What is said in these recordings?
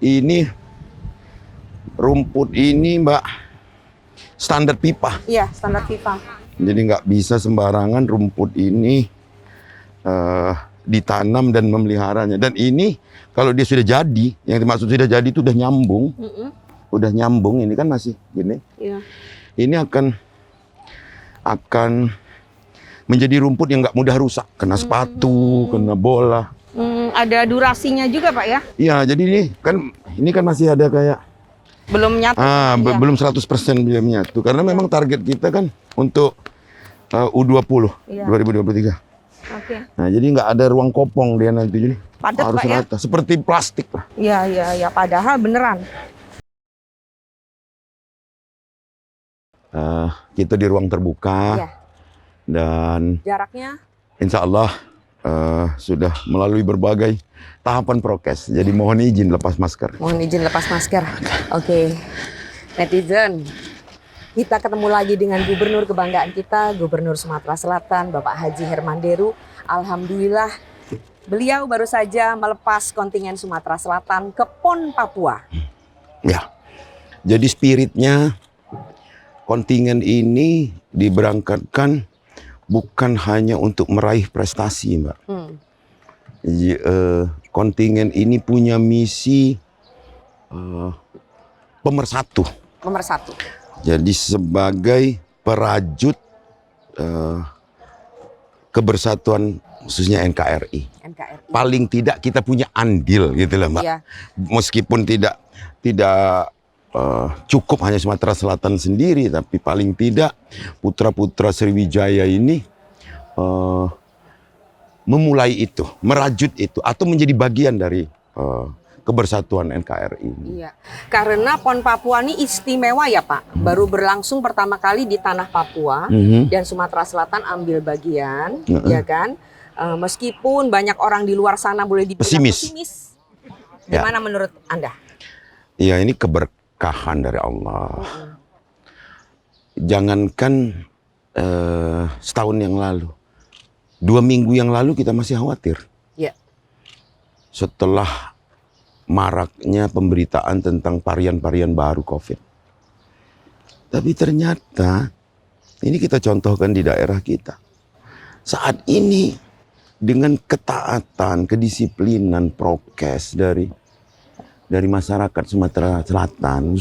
Ini rumput ini, Mbak, standar pipa. Iya, standar pipa. Jadi nggak bisa sembarangan rumput ini ditanam dan memeliharanya. Dan ini kalau dia sudah jadi, yang dimaksud sudah jadi itu udah nyambung. Udah nyambung, ini kan masih gini. Iya. Ini akan menjadi rumput yang nggak mudah rusak. Kena sepatu, kena bola. Ada durasinya juga, Pak ya? Iya, jadi ini kan masih ada kayak Belum nyatu. belum 100% belum nyatu. Karena memang target kita kan untuk U20 Iya. 2023. Oke. Nah, jadi nggak ada ruang kopong dia nanti, jadi Padat, harus Pak, ya? rata, seperti plastik lah. Iya. Padahal beneran. Kita di ruang terbuka Iya. dan Jaraknya? insya Allah sudah melalui berbagai tahapan prokes. Jadi mohon izin lepas masker. Mohon izin lepas masker. Oke. Netizen, kita ketemu lagi dengan gubernur kebanggaan kita, Gubernur Sumatera Selatan, Bapak Haji Herman Deru. Alhamdulillah, beliau baru saja melepas kontingen Sumatera Selatan ke PON Papua. Ya, jadi spiritnya kontingen ini diberangkatkan bukan hanya untuk meraih prestasi, Mbak. Jadi, kontingen ini punya misi pemersatu. Pemersatu. Jadi sebagai perajut kebersatuan khususnya NKRI. NKRI. Paling tidak kita punya andil gitu lah, Mbak. Iya. Meskipun tidak cukup hanya Sumatera Selatan sendiri, tapi paling tidak putra-putra Sriwijaya ini memulai itu, merajut itu, atau menjadi bagian dari kebersatuan NKRI ini. Iya, karena PON Papua ini istimewa ya Pak. Baru berlangsung pertama kali di tanah Papua dan Sumatera Selatan ambil bagian, ya kan? Meskipun banyak orang di luar sana boleh dibilang pesimis. Gimana menurut Anda? Iya, ini keberkahan dari Allah. Jangankan setahun yang lalu, 2 minggu yang lalu kita masih khawatir. Ya. Setelah maraknya pemberitaan tentang varian-varian baru COVID. Tapi ternyata, ini kita contohkan di daerah kita. Saat ini, dengan ketaatan, kedisiplinan, prokes dari masyarakat Sumatera Selatan,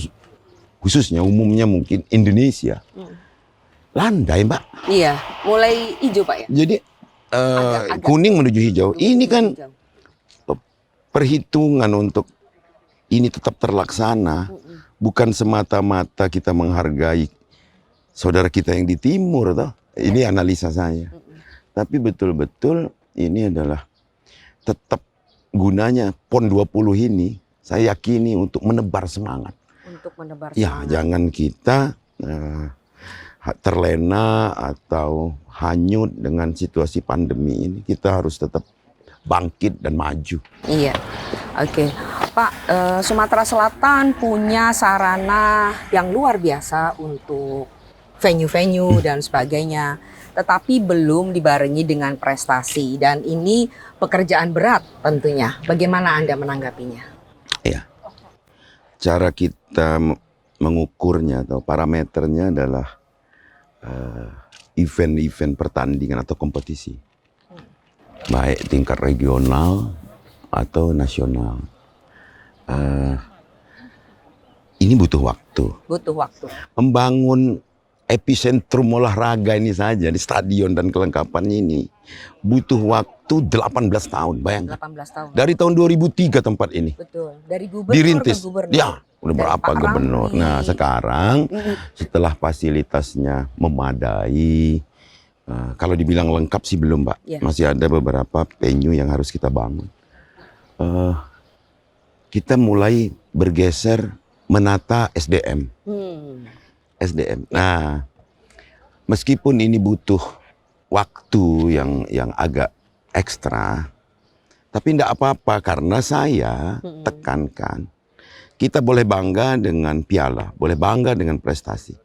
khususnya umumnya mungkin Indonesia, landai, Mbak. Iya, mulai hijau Pak ya? Jadi kuning menuju hijau. Ini kan perhitungan untuk ini tetap terlaksana. Bukan semata-mata kita menghargai saudara kita yang di timur, toh. Ini analisa saya. Tapi betul-betul ini adalah tetap gunanya PON 20 ini, saya yakini untuk menebar semangat. Untuk menebar ya, semangat. Jangan kita terlena atau hanyut dengan situasi pandemi ini. Kita harus tetap bangkit dan maju. Iya, oke. Pak, Sumatera Selatan punya sarana yang luar biasa untuk venue-venue dan sebagainya. Tetapi belum dibarengi dengan prestasi. Dan ini pekerjaan berat tentunya. Bagaimana Anda menanggapinya? Ya, cara kita mengukurnya atau parameternya adalah event-event pertandingan atau kompetisi. Baik tingkat regional atau nasional. Ini butuh waktu. Butuh waktu. Membangun epicentrum olahraga ini saja di stadion dan kelengkapannya ini butuh waktu 18 tahun, bayangkan. 18 tahun. Dari tahun 2003 tempat ini. Betul. Dari gubernur dirintis. ke gubernur. Ya, udah berapa gubernur. Nah, sekarang setelah fasilitasnya memadai, kalau dibilang lengkap sih belum, Pak. Ya. Masih ada beberapa venue yang harus kita bangun. Kita mulai bergeser menata SDM. SDM. Nah, meskipun ini butuh waktu yang agak ekstra, tapi tidak apa-apa karena saya tekankan, kita boleh bangga dengan piala, boleh bangga dengan prestasi,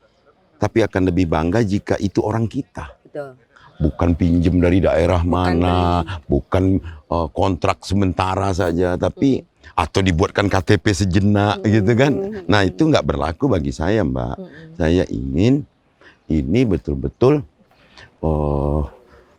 tapi akan lebih bangga jika itu orang kita. Betul. Bukan pinjem dari daerah mana, bukan kontrak sementara saja, tapi atau dibuatkan KTP sejenak gitu kan. Nah itu nggak berlaku bagi saya, Mbak. Saya ingin ini betul-betul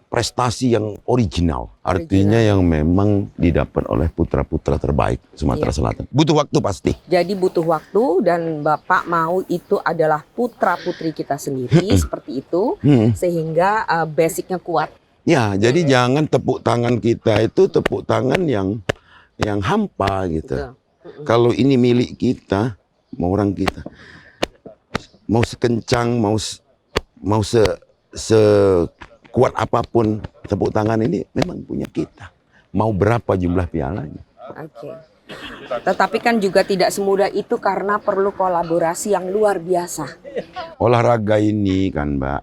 prestasi yang original. Artinya yang memang didapat oleh putra-putra terbaik Sumatera Selatan. Butuh waktu pasti. Jadi butuh waktu dan Bapak mau itu adalah putra-putri kita sendiri seperti itu sehingga basicnya kuat. Ya, jadi jangan tepuk tangan kita itu tepuk tangan yang hampa gitu. Kalau ini milik kita, mau orang kita, mau sekencang, mau sekuat apapun tepuk tangan ini memang punya kita. Mau berapa jumlah pialanya? Oke. Tetapi kan juga tidak semudah itu karena perlu kolaborasi yang luar biasa. Olahraga ini kan, Mbak,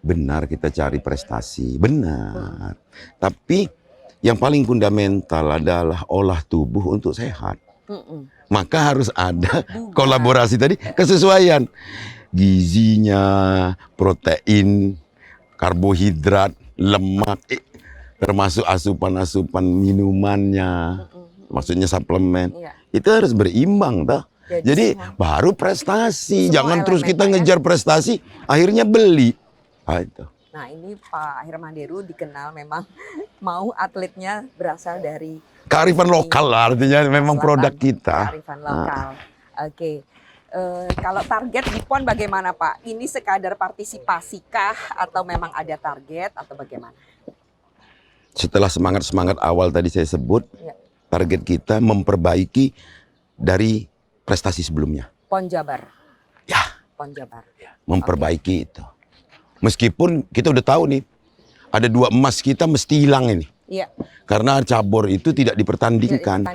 benar kita cari prestasi, benar. Tapi yang paling fundamental adalah olah tubuh untuk sehat. Maka harus ada kolaborasi tadi, kesesuaian. Gizinya, protein, karbohidrat, lemak, termasuk asupan-asupan minumannya, maksudnya suplemen. Itu harus berimbang, toh. Jadi baru prestasi. Jangan terus kita ngejar prestasi, akhirnya beli. Nah, itu. Nah ini Pak Hermanderu dikenal memang mau atletnya berasal dari kearifan lokal lah, artinya memang produk kita. Kearifan lokal. Oke. Kalau target di PON bagaimana Pak? Ini sekadar partisipasikah atau memang ada target atau bagaimana? Setelah semangat-semangat awal tadi saya sebut, target kita memperbaiki dari prestasi sebelumnya. PON Jabar. Ya. PON Jabar. Memperbaiki itu. Meskipun kita udah tahu nih, ada 2 emas kita mesti hilang ini. Iya. Karena cabur itu tidak dipertandingkan.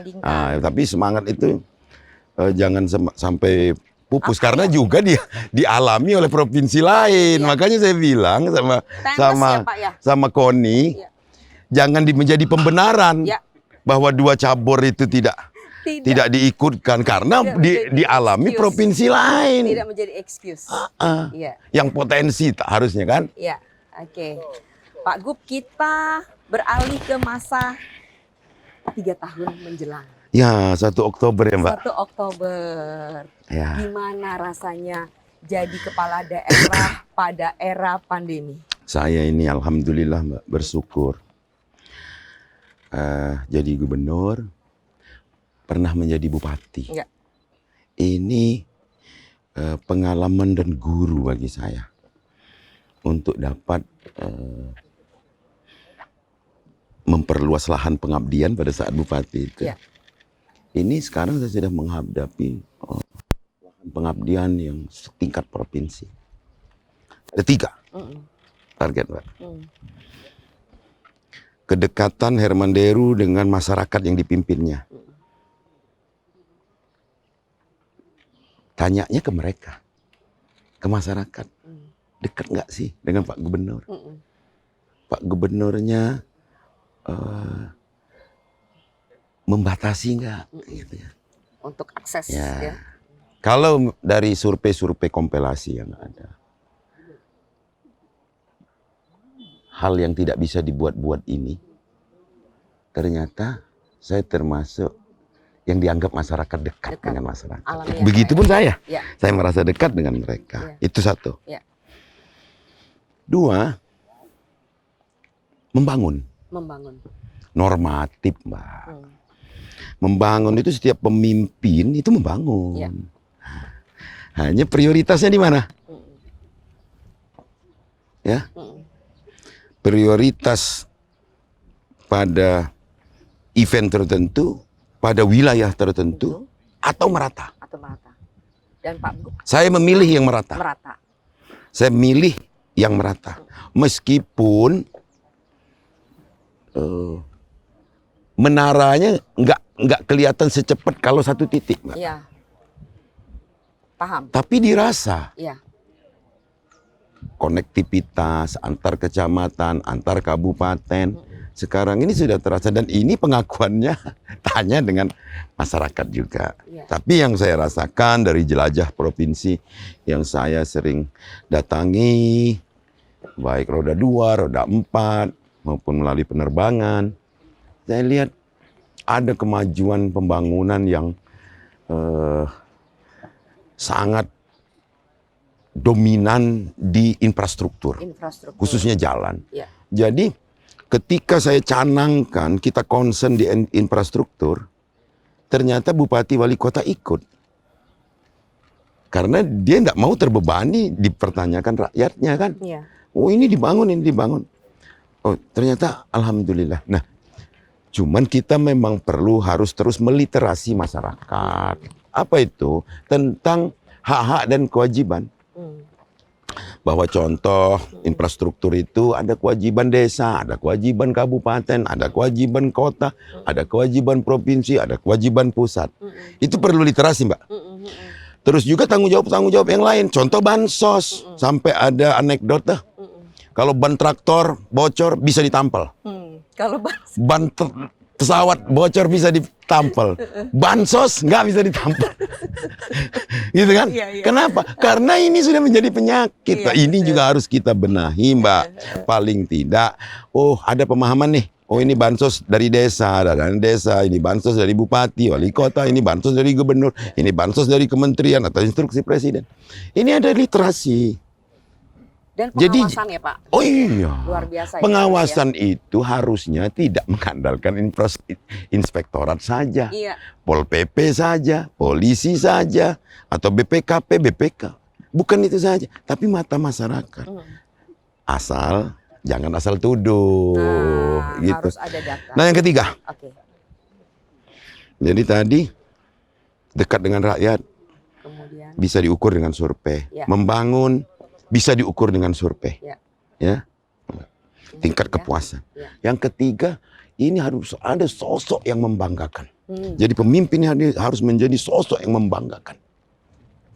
Tapi semangat itu jangan sampai pupus karena juga dialami oleh provinsi lain. Makanya saya bilang sama Koni, jangan menjadi pembenaran bahwa 2 cabur itu tidak diikutkan karena dialami provinsi lain. Tidak menjadi excuse. Yang potensi harusnya kan? Iya. Oke. Pak Gub, kita beralih ke masa 3 tahun menjelang. Ya, 1 Oktober ya, Mbak. 1 Oktober. Ya. Gimana rasanya jadi kepala daerah pada era pandemi? Saya ini alhamdulillah, Mbak, bersyukur. Jadi gubernur, pernah menjadi bupati. Ya. Ini pengalaman dan guru bagi saya untuk dapat memperluas lahan pengabdian pada saat bupati itu. Ya. Ini sekarang saya sudah menghadapi lahan pengabdian yang setingkat provinsi. Ada 3 target, Pak. Kedekatan Hermanderu dengan masyarakat yang dipimpinnya. Tanyanya ke mereka, ke masyarakat. Dekat nggak sih dengan Pak Gubernur? Pak Gubernurnya membatasi nggak? Gitu ya. Untuk akses. Ya. Kalau dari survei-survei kompilasi yang ada, hal yang tidak bisa dibuat-buat ini, ternyata saya termasuk yang dianggap masyarakat dekat dengan masyarakat. Begitupun saya merasa dekat dengan mereka. Itu 1. 2, membangun. Normatif, Mbak. Membangun itu setiap pemimpin itu membangun. Hanya prioritasnya di mana? Ya. Prioritas pada event tertentu, pada wilayah tertentu, atau merata. Dan Pak Gub, saya memilih yang merata. Saya milih yang merata. Meskipun menaranya nggak kelihatan secepat kalau 1 titik, Mbak. Iya. Paham. Tapi dirasa. Iya. Konektivitas antar kecamatan, antar kabupaten. Sekarang ini sudah terasa dan ini pengakuannya tanya dengan masyarakat juga. Tapi yang saya rasakan dari jelajah provinsi yang saya sering datangi, baik roda 2, roda 4, maupun melalui penerbangan, saya lihat ada kemajuan pembangunan yang sangat dominan di infrastruktur, khususnya jalan. Ya. Jadi ketika saya canangkan kita concern di infrastruktur, ternyata bupati wali kota ikut. Karena dia tidak mau terbebani dipertanyakan rakyatnya kan. Ya. Oh ini dibangun, ini dibangun. Oh ternyata alhamdulillah. Nah cuman kita memang harus terus meliterasi masyarakat. Apa itu? Tentang hak-hak dan kewajiban. Bahwa contoh infrastruktur itu ada kewajiban desa, ada kewajiban kabupaten, ada kewajiban kota, ada kewajiban provinsi, ada kewajiban pusat. Itu perlu literasi, Mbak. Terus juga tanggung jawab yang lain. Contoh bansos. Sampai ada anekdot dah. Kalau ban traktor bocor bisa ditampal. Kalau ban pesawat bocor bisa ditampal. Bansos nggak bisa ditampal. Gitu kan? Iya. Kenapa? Karena ini sudah menjadi penyakit. Iya, Ini betul. juga harus kita benahi, Mbak. Paling tidak, oh ada pemahaman nih. Oh ini bansos dari desa, dari desa, ini bansos dari bupati, wali kota, ini bansos dari gubernur, ini bansos dari kementerian atau instruksi presiden. Ini ada literasi. Dan Jadi, pengawasan ya Pak. Oh iya. Luar biasa. Pengawasan itu harusnya tidak mengandalkan inspektorat saja, Iya. Pol PP saja, polisi saja, atau BPKP, BPK. Bukan itu saja, tapi mata masyarakat. Jangan asal tuduh, gitu. Harus ada data. Nah yang ketiga, Oke. jadi tadi dekat dengan rakyat Kemudian. bisa diukur dengan survei, Ya. membangun bisa diukur dengan survei, ya. Tingkat kepuasan. Ya. Yang ketiga, ini harus ada sosok yang membanggakan. Jadi pemimpin harus menjadi sosok yang membanggakan.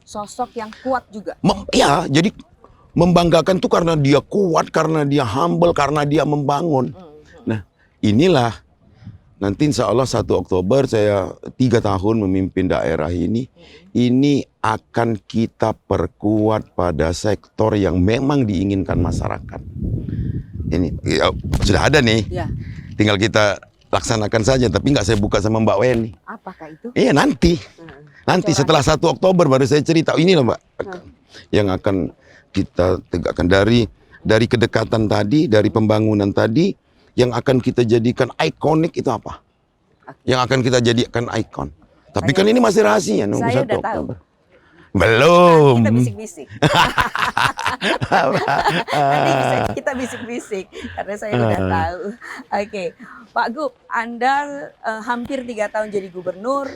Sosok yang kuat juga. Ya, jadi membanggakan itu karena dia kuat, karena dia humble, karena dia membangun. Nah, inilah nanti insya Allah 1 Oktober saya 3 tahun memimpin daerah ini. Ini akan kita perkuat pada sektor yang memang diinginkan masyarakat. Ini ya, sudah ada nih, Ya. tinggal kita laksanakan saja. Tapi nggak saya buka sama Mbak Weni. Apakah itu? Iya nanti setelah 1 Oktober baru saya cerita. Ini loh Mbak, yang akan kita tegakkan dari kedekatan tadi, dari pembangunan tadi, yang akan kita jadikan ikonik itu apa? Yang akan kita jadikan ikon. Tapi kan ini masih rahasia nunggu Saya 1 udah tahu. Oktober. Belum. Kita bisik-bisik. Nanti bisa kita bisik-bisik karena saya udah tahu. Oke, Pak Gub, Anda hampir 3 tahun jadi gubernur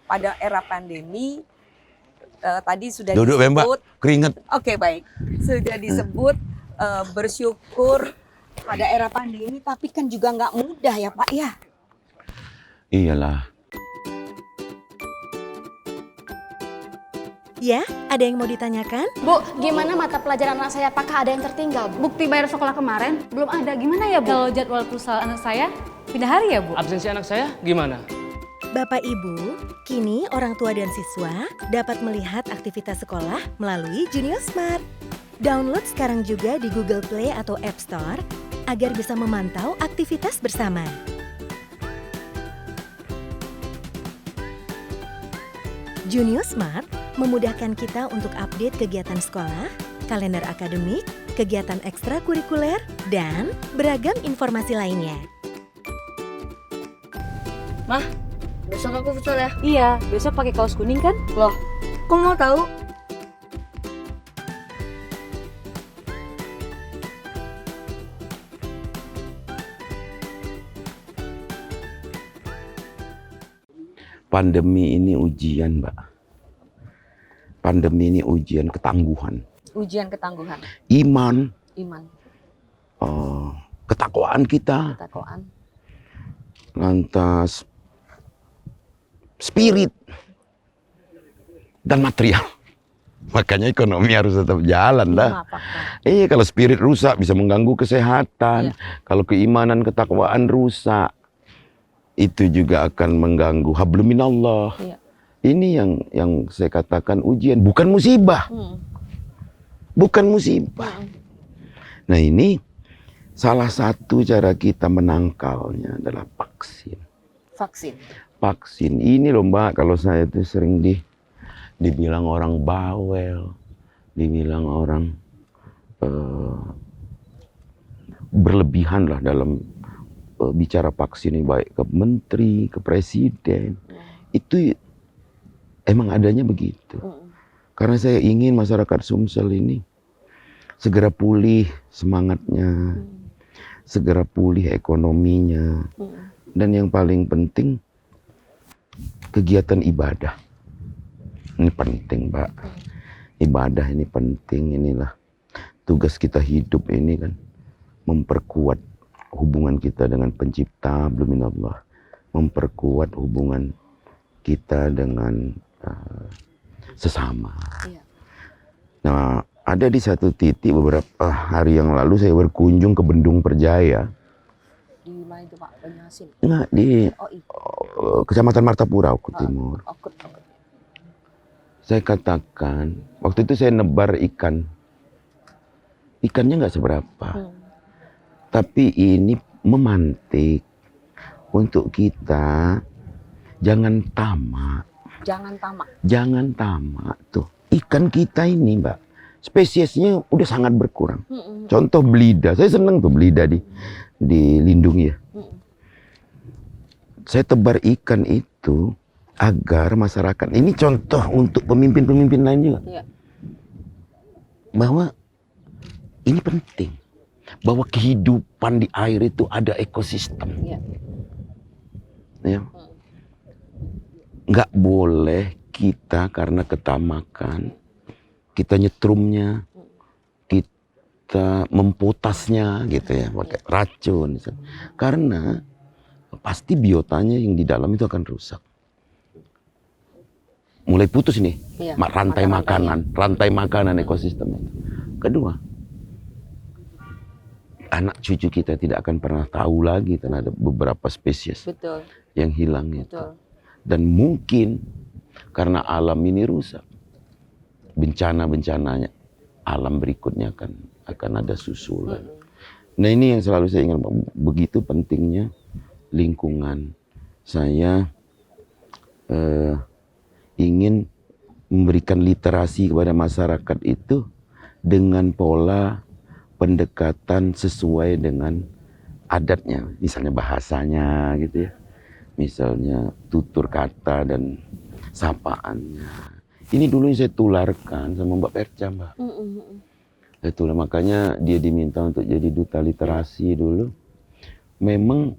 pada era pandemi. Tadi sudah Duduk disebut. Mbak, keringat. Oke, baik. Sudah disebut bersyukur pada era pandemi, tapi kan juga nggak mudah ya Pak ya. Iyalah. Ya, ada yang mau ditanyakan? Bu, gimana mata pelajaran anak saya? Apakah ada yang tertinggal? Bukti bayar sekolah kemarin belum ada. Gimana ya, Bu? Kalau jadwal perusahaan anak saya pindah hari ya, Bu? Absensi anak saya gimana? Bapak Ibu, kini orang tua dan siswa dapat melihat aktivitas sekolah melalui Junior Smart. Download sekarang juga di Google Play atau App Store agar bisa memantau aktivitas bersama. Junior Smart memudahkan kita untuk update kegiatan sekolah, kalender akademik, kegiatan ekstrakurikuler, dan beragam informasi lainnya. Mah, besok aku futsal ya? Iya, besok pakai kaos kuning kan? Loh, kok mau tahu? Pandemi ini ujian, Mbak. Pandemi ini ujian ketangguhan. Ujian ketangguhan, Iman, iman, ketakwaan kita, ketakwaan. lantas spirit, dan material. Makanya ekonomi harus tetap jalan lah. Apakah? Kalau spirit rusak bisa mengganggu kesehatan. Iya. Kalau keimanan, ketakwaan rusak, itu juga akan mengganggu hablum minallah. Iya. Ini yang saya katakan ujian, bukan musibah. Bukan musibah. Nah ini salah satu cara kita menangkalnya adalah vaksin. Vaksin. Ini loh Mbak, kalau saya tuh sering dibilang orang bawel, dibilang orang berlebihan lah dalam bicara vaksin ini, baik ke menteri, ke presiden. Itu emang adanya begitu. Karena saya ingin masyarakat Sumsel ini segera pulih semangatnya, segera pulih ekonominya, dan yang paling penting kegiatan ibadah. Ini penting, Mbak. Ibadah ini penting, inilah tugas kita hidup ini kan, memperkuat hubungan kita dengan pencipta, Bluminallah, memperkuat hubungan kita dengan sesama. Nah, ada di satu titik beberapa hari yang lalu saya berkunjung ke Bendung Perjaya. Di mana itu Pak? Banyuasin? Nah, di Kecamatan Martapura, Oku Timur. Okut. Saya katakan, waktu itu saya nebar ikan. Ikannya nggak seberapa. Tapi ini memantik untuk kita jangan tamak. Jangan tamak tuh. Ikan kita ini, Mbak, spesiesnya udah sangat berkurang. Contoh belida, saya seneng tuh belida dilindungi ya. Saya tebar ikan itu agar masyarakat, ini contoh untuk pemimpin-pemimpin lain juga. Bahwa ini penting. Bahwa kehidupan di air itu ada ekosistem. Ya. Nggak boleh kita karena ketamakan, kita nyetrumnya, kita mempotasnya gitu ya, pakai racun. Karena pasti biotanya yang di dalam itu akan rusak. Mulai putus nih, rantai makanan ekosistemnya. Kedua, anak cucu kita tidak akan pernah tahu lagi terhadap beberapa spesies yang hilang itu. Dan mungkin karena alam ini rusak, bencana-bencananya alam berikutnya akan ada susulan. Nah, ini yang selalu saya ingat, begitu pentingnya lingkungan. Saya ingin memberikan literasi kepada masyarakat itu dengan pola pendekatan sesuai dengan adatnya, misalnya bahasanya gitu ya, misalnya tutur kata dan sapaannya. Ini dulu yang saya tularkan sama Mbak Perca, Mbak. Itulah makanya dia diminta untuk jadi duta literasi dulu. Memang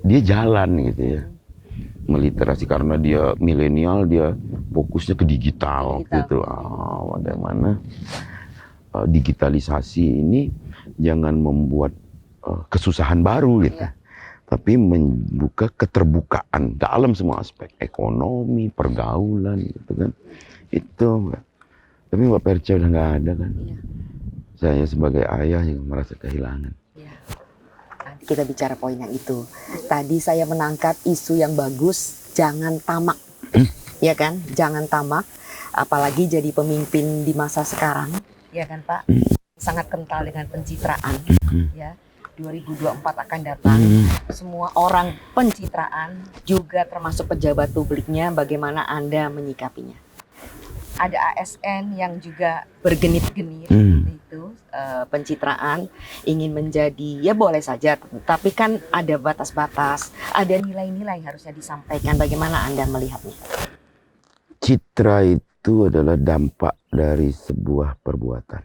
dia jalan gitu ya, meliterasi karena dia milenial, dia fokusnya ke digital. Gitu. Bagaimana digitalisasi ini jangan membuat kesusahan baru gitu, tapi membuka keterbukaan dalam semua aspek, ekonomi, pergaulan gitu kan. Itu, tapi Mbak Perca udah nggak ada kan. Saya sebagai ayah yang merasa kehilangan. Nanti kita bicara poin yang itu. Tadi saya menangkap isu yang bagus, jangan tamak, ya kan? Jangan tamak, apalagi jadi pemimpin di masa sekarang, ya kan Pak? Sangat kental dengan pencitraan, ya. 2024 akan datang, semua orang pencitraan, juga termasuk pejabat publiknya, bagaimana Anda menyikapinya? Ada ASN yang juga bergenit-genit itu pencitraan, ingin menjadi, ya boleh saja, tapi kan ada batas-batas, ada nilai-nilai yang harusnya disampaikan. Bagaimana Anda melihatnya? Citra itu adalah dampak dari sebuah perbuatan.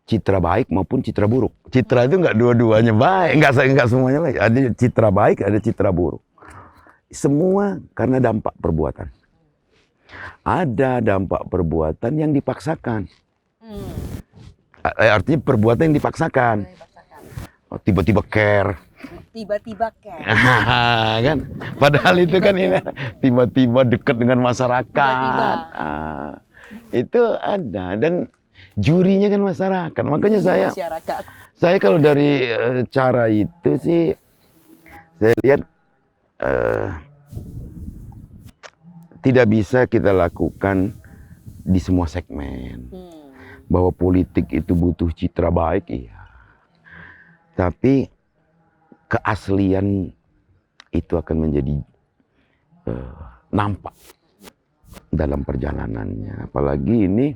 Citra baik maupun citra buruk. Citra itu nggak dua-duanya baik, nggak semuanya baik. Ada citra baik, ada citra buruk. Semua karena dampak perbuatan. Ada dampak perbuatan yang dipaksakan. Artinya perbuatan yang dipaksakan. Tiba-tiba care. Tiba-tiba care. Kan? Padahal itu kan ini tiba-tiba dekat dengan masyarakat. Itu ada, dan jurinya kan masyarakat. Makanya saya kalau dari cara itu sih, saya lihat tidak bisa kita lakukan di semua segmen. Bahwa politik itu butuh citra baik, iya. Tapi keaslian itu akan menjadi nampak dalam perjalanannya. Apalagi ini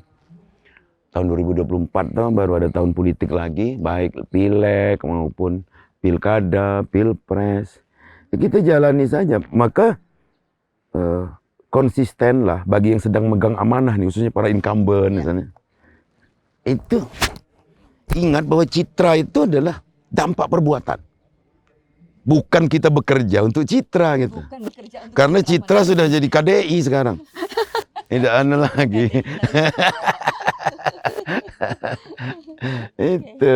tahun 2024 baru ada tahun politik lagi, baik pileg maupun pilkada, pilpres. Kita jalani saja. Maka konsistenlah bagi yang sedang megang amanah nih, khususnya para incumbent misalnya. Itu ingat bahwa citra itu adalah dampak perbuatan. Bukan kita bekerja untuk citra gitu. Karena citra sudah jadi KDI sekarang. Tidak ada lagi. Itu.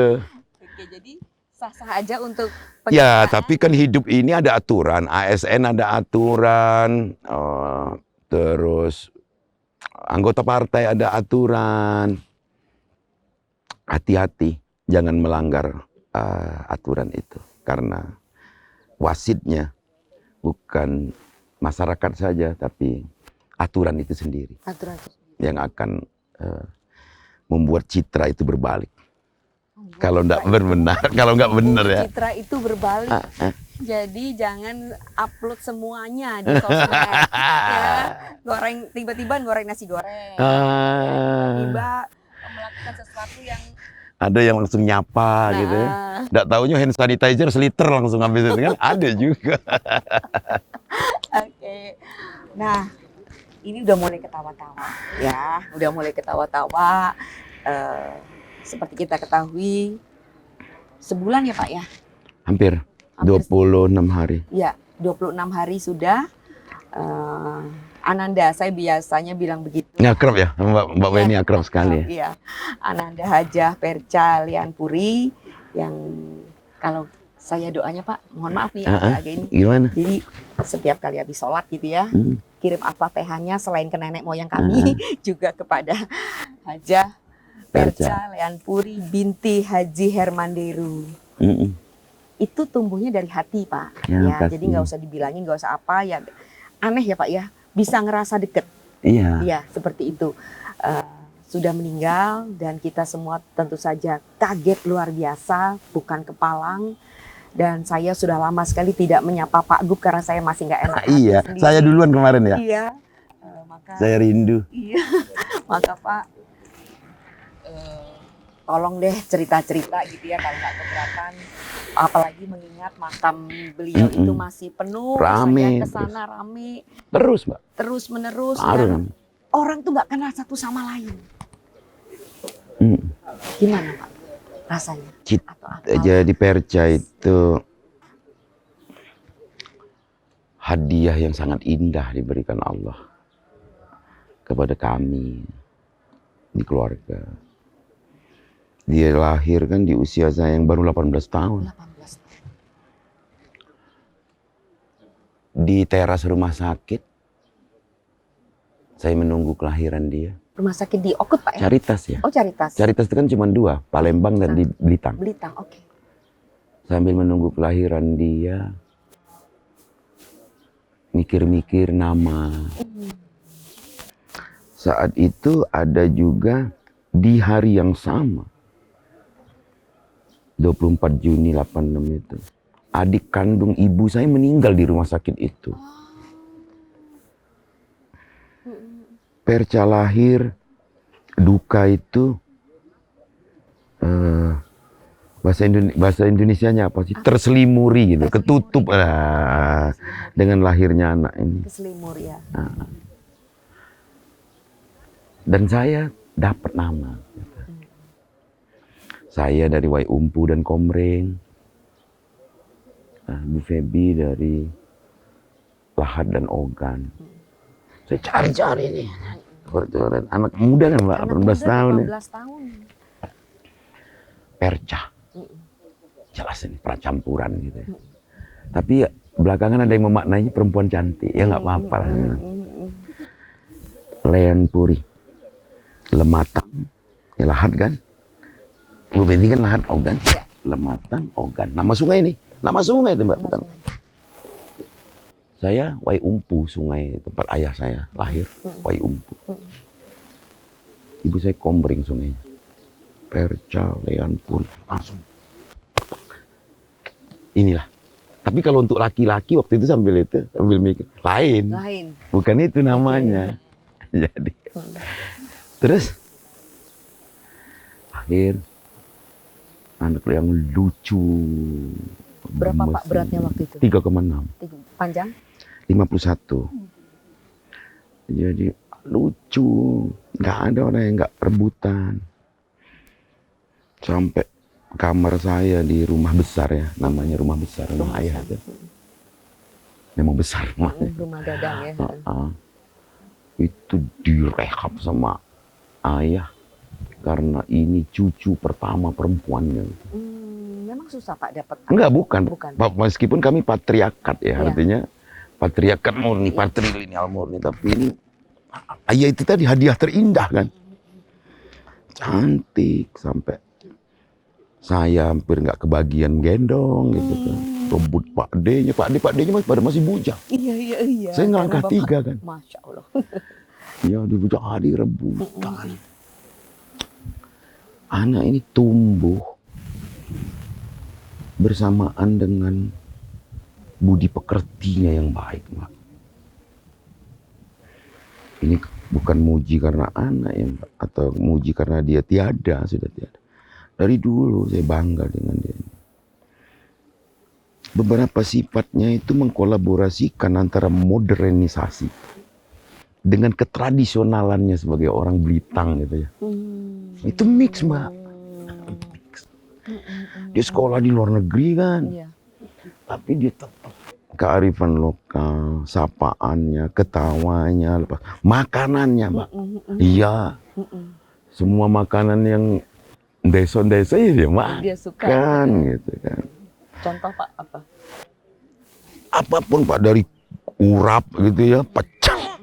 Oke, jadi sah-sah aja untuk Ya, pencitraan. tapi kan hidup ini ada aturan. ASN ada aturan. Terus anggota partai ada aturan. Hati-hati, jangan melanggar aturan itu. Karena wasitnya bukan masyarakat saja, tapi aturan itu sendiri Aturan. yang akan membuat citra itu berbalik. Kalau nggak benar, kalau nggak benar ya. Citra itu berbalik. Jadi jangan upload semuanya di sosmed. Ya, tiba-tiba goreng nasi goreng. Tiba-tiba melakukan sesuatu yang Ada yang langsung nyapa gitu ya. Nggak taunya hand sanitizer seliter langsung habis itu kan ada juga. Oke. Nah, ini udah mulai ketawa-tawa ya, udah mulai ketawa-tawa. Seperti kita ketahui, sebulan ya Pak ya? Hampir 26 hari. Ya, 26 hari sudah. Ananda, saya biasanya bilang begitu. Ini akrab ya, Mbak Weni akrab sekali ya. Iya, Ananda Hajah Perca Lianpuri yang kalau saya doanya Pak, mohon maaf nih agak ini. Gimana? Jadi setiap kali habis sholat gitu ya, kirim Al-Fatihahnya selain ke nenek moyang kami juga kepada Hajah Perca Lianpuri binti Haji Hermanderu. Itu tumbuhnya dari hati Pak. Ya, jadi nggak usah dibilangin, nggak usah apa ya. Aneh ya Pak ya, bisa ngerasa deket. Iya. Iya, seperti itu. Sudah meninggal dan kita semua tentu saja kaget luar biasa, bukan kepalang. Dan saya sudah lama sekali tidak menyapa Pak Gub karena saya masih nggak enak. Iya, sendiri. saya duluan kemarin ya. Iya. Maka Saya rindu. iya. Maka Pak, tolong deh cerita-cerita gitu ya kalau nggak keberatan. Apalagi mengingat makam beliau itu masih penuh, Rame. saya kesana rame, Terus Mbak. terus menerus. Harus. Orang tuh nggak kenal satu sama lain. Gimana Pak rasanya? Atau apa? Jadi Perca itu hadiah yang sangat indah diberikan Allah kepada kami di keluarga. Dia lahir kan di usia saya yang baru 18 tahun. 18 tahun. Di teras rumah sakit, saya menunggu kelahiran dia. Rumah sakit di Okut Pak ya? Caritas ya. Oh Caritas. Caritas itu kan cuma 2, Palembang dan di Blitar. Blitar, oke. Sambil menunggu kelahiran dia, mikir-mikir nama. Saat itu ada juga di hari yang sama, 24 Juni 86 itu, adik kandung ibu saya meninggal di rumah sakit itu. Perca lahir, duka itu bahasa Indonesianya apa sih? Terselimuri gitu, ketutup dengan lahirnya anak ini. Keselimur ya. Dan saya dapat nama. Saya dari Wai Umpu dan Komreng. Bu Febi dari Lahat dan Ogan. Saya cari-cari nih. Anak muda kan Mbak, 18 tahun ya. 18 tahun. Perca. Jelas ini percampuran gitu ya. Tapi ya, belakangan ada yang memaknainya perempuan cantik. Ya nggak apa-apa lah. Lianpuri. Lematang. Ya Lahat kan. Bu Benti kan Lahat Ogan. Lematang Ogan. Nama sungai ini. Nama sungai itu Mbak. Saya Wai Umpu, sungai tempat ayah saya lahir. Wai Umpu. Ibu saya Komreng sungainya. Perca, Lianpuri. Langsung. Inilah Tapi kalau untuk laki-laki waktu itu sambil mikir lain. Lain. Bukan itu namanya. Jadi terus akhir anak yang lucu. Berapa Pak beratnya waktu itu? 3,6. Panjang? 51. Jadi lucu, nggak ada orang yang nggak rebutan. Sampai kamar saya di rumah besar ya, namanya rumah besar, rumah ayah itu. Memang besar rumahnya. Rumah Dadang ya. Itu direhab sama ayah karena ini cucu pertama perempuannya. Memang susah Pak dapat. Enggak, bukan. Bukan. Meskipun kami patriarkat ya, Iya. artinya patriarkat murni, patrilineal murni. Tapi ini ayah itu tadi hadiah terindah kan. Cantik sampai saya hampir nggak kebagian gendong gitu kan. Rebut Pak D-nya masih bujang. Iya. Saya ngelangkah 3 kan. Masya Allah. Ya dibujang rebutan. Anak ini tumbuh bersamaan dengan budi pekertinya yang baik, Mbak. Ini bukan muji karena anak ya, Mbak, atau muji karena dia sudah tiada. Dari dulu saya bangga dengan dia. Beberapa sifatnya itu mengkolaborasikan antara modernisasi dengan ketradisionalannya sebagai orang Blitar gitu ya. Itu mix, Mbak. Mix. Dia sekolah di luar negeri kan. Iya. Tapi dia tetap kearifan lokal, sapaannya, ketawanya, lepas makanannya, Mbak. Iya. Semua makanan yang desa-desa ya dia makan. Dia suka. Gitu kan. Contoh Pak apa? Apapun Pak, dari urap gitu ya, pecah.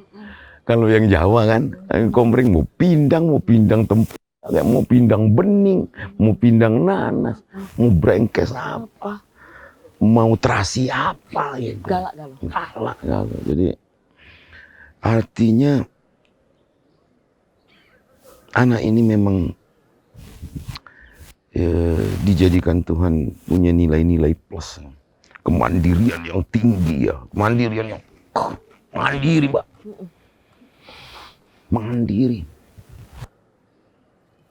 Kalau yang Jawa kan, komering mau pindang tempat, mau pindang bening, mau pindang nanas, mau brengkes apa, mau terasi apa gitu. Galak. Jadi artinya anak ini memang dijadikan Tuhan punya nilai-nilai plus. Kemandirian yang tinggi ya, kemandirian yang mandiri, Mbak. Mandiri.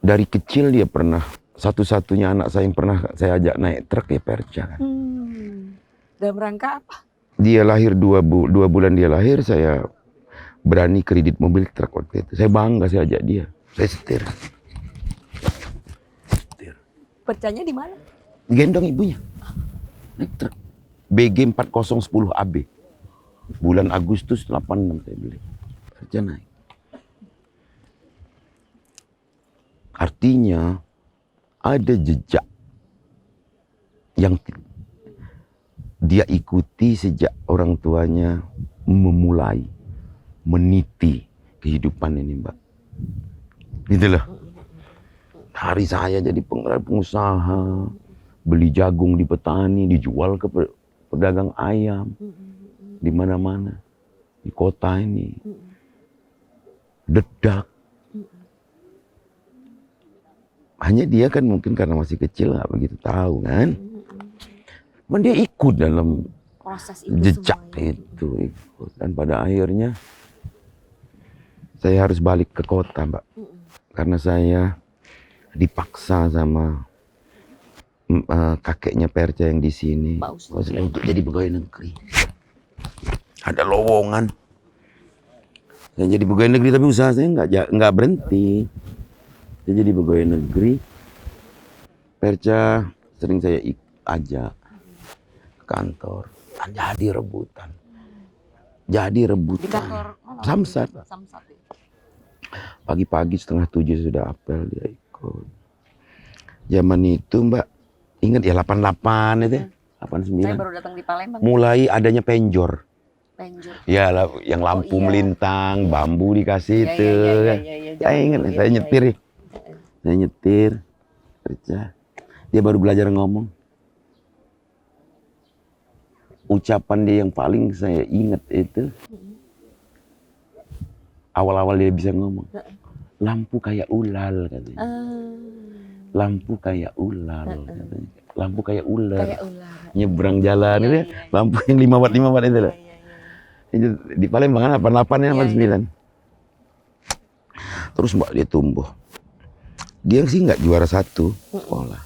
Dari kecil dia pernah, satu-satunya anak saya yang pernah saya ajak naik truk ya Perca kan. Dalam rangka apa? Dia lahir 2 bulan dia lahir, saya berani kredit mobil truk waktu itu. Saya bangga saya ajak dia. Saya setir. Percanya di mana? Gendong ibunya. Naik truk. BG 4010 AB. Bulan Agustus 86 saya beli. Perca naik. Artinya ada jejak yang dia ikuti sejak orang tuanya memulai meniti kehidupan ini, Mbak. Gitu loh. Hari saya jadi pengusaha, beli jagung di petani, dijual ke pedagang ayam di mana-mana di kota ini. Dedak. Hanya dia kan mungkin karena masih kecil nggak begitu tahu kan. Cuman dia ikut dalam Proses jejak itu ikut. Dan pada akhirnya saya harus balik ke kota, Mbak. Karena saya dipaksa sama kakeknya Perca yang di sini untuk jadi pegawai negeri. Ada lowongan. Saya jadi pegawai negeri tapi usaha saya nggak berhenti. Saya jadi pegawai negeri. Perca sering saya ajak ke kantor. Jadi rebutan. Di kantor Samsat. Pagi-pagi 6:30 sudah apel dia ikut. Zaman itu Mbak, ingat ya 88 itu, 89. Saya baru datang di Palembang. Mulai adanya penjor. Penjor. Ya yang lampu melintang, bambu dikasih itu. Iya. Saya ingat, saya nyetir. Saya nyetir. Perca. Dia baru belajar ngomong. Ucapan dia yang paling saya ingat itu, awal-awal dia bisa ngomong. Lampu kayak ulal katanya. Lampu kayak ulal katanya. lampu kayak ular. Kayak ular. Nyebrang jalan Iya, itu ya. iya, iya. Lampu yang 5 watt itu loh. Iya, iya, iya. Itu di Palembang kan 88 ya, Iya, 89. Terus Mbak dia tumbuh. Dia sih nggak juara 1 sekolah.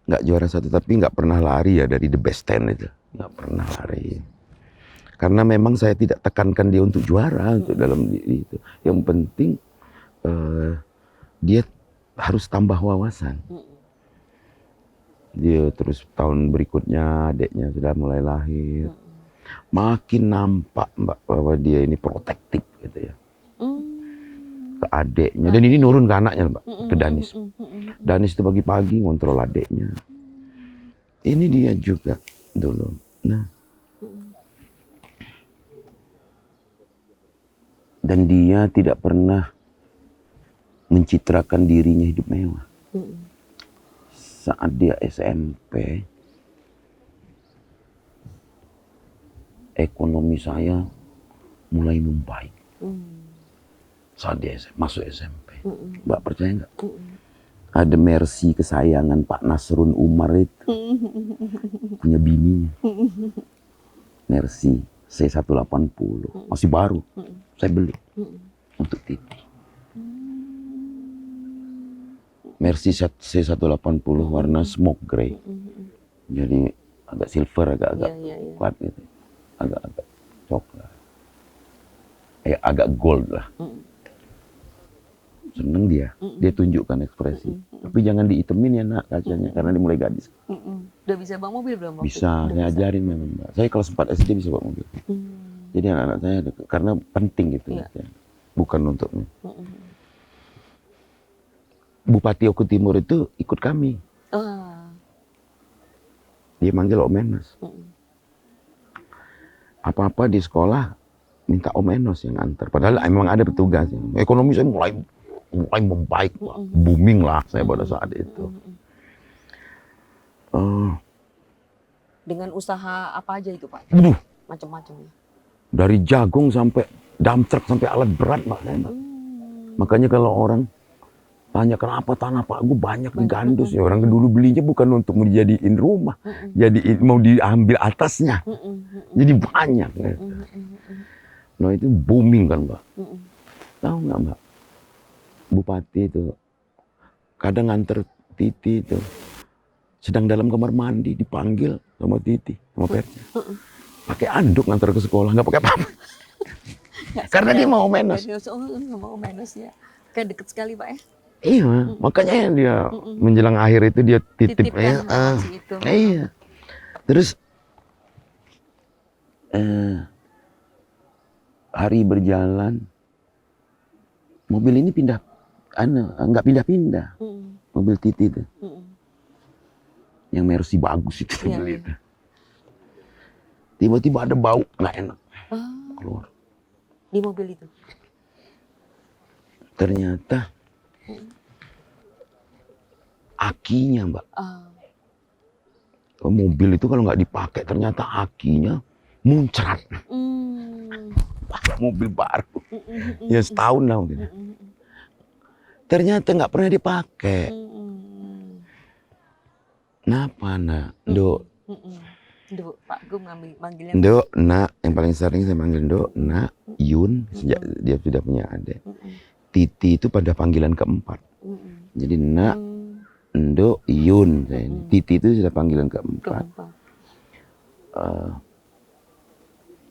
Nggak juara 1 tapi nggak pernah lari ya dari the best 10 itu. Nggak pernah lari. Karena memang saya tidak tekankan dia untuk juara untuk dalam itu. Yang penting dia harus tambah wawasan. Dia terus tahun berikutnya adiknya sudah mulai lahir. Makin nampak Mbak bahwa dia ini protektif gitu ya. Ke adiknya. Dan ini nurun ke anaknya Mbak, ke Danis. Danis itu pagi-pagi ngontrol adiknya. Ini dia juga dulu. Nah. Dan dia tidak pernah mencitrakan dirinya hidup mewah. Saat dia SMP, ekonomi saya mulai membaik. Saat dia masuk SMP. Mbak percaya nggak? Ada Mercy kesayangan Pak Nasrun Umar itu. Punya bininya. Mercy C180. Masih baru. Saya beli. Untuk Titi. Mercy C180 warna smoke grey. Jadi agak silver, agak-agak kuat gitu. Agak-agak coklat. Agak gold lah. Seneng dia. Dia tunjukkan ekspresi. Tapi jangan diitemin ya nak kacanya. Karena dia mulai gadis. Udah bisa bawa mobil belum? Bisa, saya ajarin memang Mbak. Saya kelas 4 SD bisa bawa mobil. Jadi anak-anak saya, karena penting gitu. Ya. Bukan untuknya. Bupati Oku Timur itu ikut kami. Dia manggil Om Enos. Apa-apa di sekolah minta Om Enos yang antar. Padahal memang ada petugas. Ekonomi saya mulai membaik, booming lah saya pada saat itu. Dengan usaha apa aja itu Pak? Macam-macamnya. Dari jagung sampai dump truck sampai alat berat Mbak. Makanya kalau orang tanya kenapa tanah Pak Gu banyak di Gandus ya, orang dulu belinya bukan untuk mau dijadiin rumah, jadi mau diambil atasnya, jadi banyak. Nah itu booming kan Mbak. Tahu nggak Mbak? Bupati itu kadang nganter Titi itu sedang dalam kamar mandi dipanggil sama Titi sama Perca, pakai anduk nganter ke sekolah nggak pakai apa-apa. Karena dia mau menos. Mau menos ya. Kayak deket sekali Pak ya. Iya, makanya dia menjelang akhir itu dia titip ya. Iya. Terus hari berjalan, mobil ini nggak pindah-pindah. Mobil Titi itu. Yang Mercy bagus itu beli itu. Tiba-tiba ada bau nggak enak keluar di mobil itu. Ternyata akinya Mbak. Mobil itu kalau nggak dipakai ternyata akinya muncrat. Mobil baru. Ya setahun lah mungkin. Ternyata nggak pernah dipakai. Kenapa nak? Nduk. Nduk, Pak Gu manggilnya. Nduk, nak. Yang paling sering saya manggil Nduk, nak, Yun. Sejak dia sudah punya adik. Titi itu pada panggilan keempat. Jadi nak, Nduk, Yun. Titi itu sudah panggilan keempat.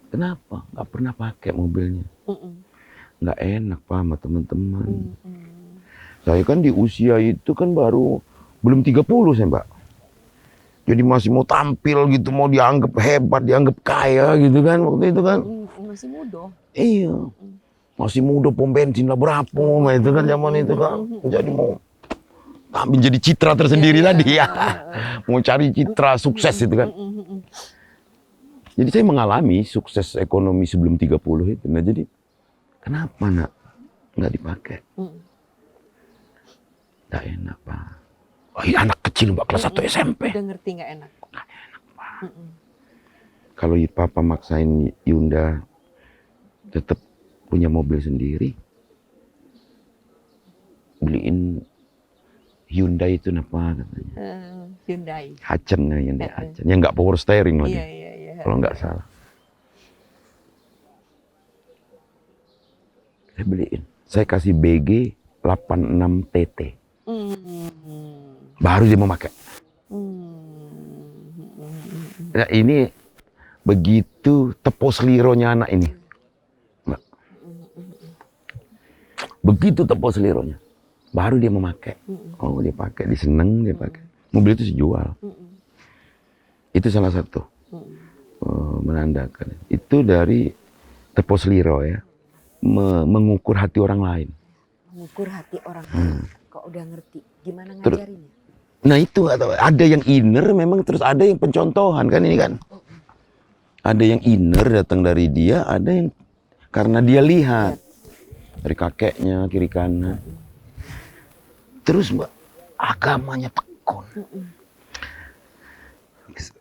Kenapa? Nggak pernah pakai mobilnya. Nggak enak Pak sama teman-teman. Saya kan di usia itu kan baru belum 30 saya Mbak. Jadi masih mau tampil gitu, mau dianggap hebat, dianggap kaya gitu kan waktu itu kan. Masih muda. Iya. Masih muda, pom bensin lah berapa itu kan zaman itu kan. Jadi mau tampil jadi citra tersendiri tadi ya. Mau cari citra sukses itu kan. Jadi saya mengalami sukses ekonomi sebelum 30 itu. Nah jadi kenapa nak nggak dipakai? Nggak enak Pak. Oh, anak kecil Mbak kelas 1 SMP. Udah ngerti nggak enak? Nggak enak Pak. Kalau Papa maksain Yunda tetap punya mobil sendiri, beliin Hyundai itu apa katanya? Hyundai. Hacen ya, Hyundai Hacen. Yang nggak power steering lagi. Iya. Kalau nggak salah. Saya beliin. Saya kasih BG 86 TT. Baru dia mau pakai. Nah, ini begitu tepos lironya anak ini. Mbak. Begitu tepos lironya. Baru dia memakai. Oh, dia pakai, dia seneng, dia pakai. Mobil itu dijual. Itu salah satu menandakan. Itu dari tepos liro ya, mengukur hati orang lain. Mengukur hati orang lain. Kok udah ngerti gimana ngajarinnya? Nah itu ada yang inner memang, terus ada yang pencontohan kan ini kan. Ada yang inner datang dari dia, ada yang karena dia lihat dari kakeknya kiri kanan. Terus Mbak, agamanya tekun.